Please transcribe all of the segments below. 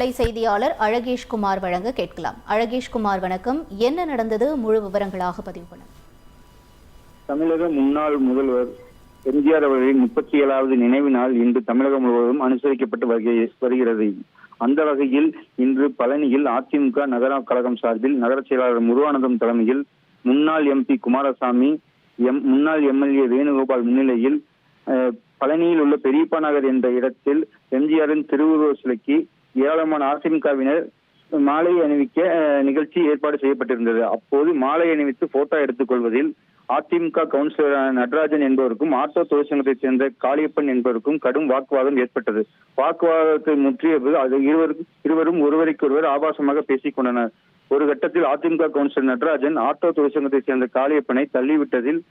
விவரங்களை செய்தியாளர் அழகேஷ்குமார் வழங்க கேட்கலாம். அழகேஷ்குமார் வணக்கம். என்ன நடந்தது, முழு விவரங்களாக பதிவு பண்ணுங்க. தமிழக முன்னாள் முதல்வர் எம்ஜிஆர் அவர்களின் 37வது நினைவு நாள் இன்று தமிழகம் முழுவதும் அனுசரிக்கப்பட்டு வருகிறது. அந்த வகையில் இன்று பழனியில் அதிமுக நகர கழகம் சார்பில் நகர செயலாளர் முருகானந்தம் தலைமையில் முன்னாள் எம்பி குமாரசாமி, முன்னாள் எம்எல்ஏ வேணுகோபால் முன்னிலையில் பழனியில் உள்ள பெரியப்பா நகர் என்ற இடத்தில் எம்ஜிஆரின் திருவுருவ சிலைக்கு ஏராளமான அதிமுகவினர் மாலை அணிவிக்க நிகழ்ச்சி ஏற்பாடு செய்யப்பட்டிருந்தது. அப்போது மாலை அணிவித்து போட்டோ எடுத்துக் கொள்வதில் அதிமுக கவுன்சிலர் நடராஜன் என்பவருக்கும் ஆட்டோ தொழிற்சங்கத்தைச் சேர்ந்த காளியப்பன் என்பவருக்கும் கடும் வாக்குவாதம் ஏற்பட்டது. வாக்குவாதத்தை முற்றியது அது இருவரும் ஒருவருக்கொருவர் ஆபாசமாக பேசிக் கொண்டனர். ஒரு கட்டத்தில் அதிமுக கவுன்சிலர் நடராஜன் ஆட்டோ தொழிற்சங்கத்தைச் சேர்ந்த காளியப்பனை தள்ளிவிட்டதில்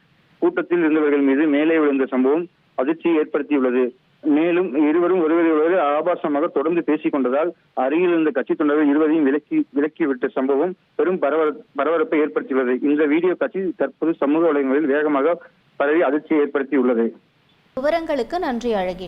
கூட்டத்தில் இருந்தவர்கள் மீது மேலே விழுந்த சம்பவம் அதிர்ச்சியை ஏற்படுத்தியுள்ளது. மேலும் இருவரும் ஒருவரை ஆபாசமாக தொடர்ந்து பேசிக் கொண்டதால் அருகில் இருந்த கட்சி தொண்டர்கள் இருவரையும் விலக்கிவிட்ட சம்பவம் பெரும் பரபரப்பை ஏற்படுத்தியுள்ளது. இந்த வீடியோ காட்சி தற்போது சமூக வலைதளங்களில் வேகமாக பரவி அதிர்ச்சியை ஏற்படுத்தியுள்ளது. விவரங்களுக்கு நன்றி அழகேஷ்.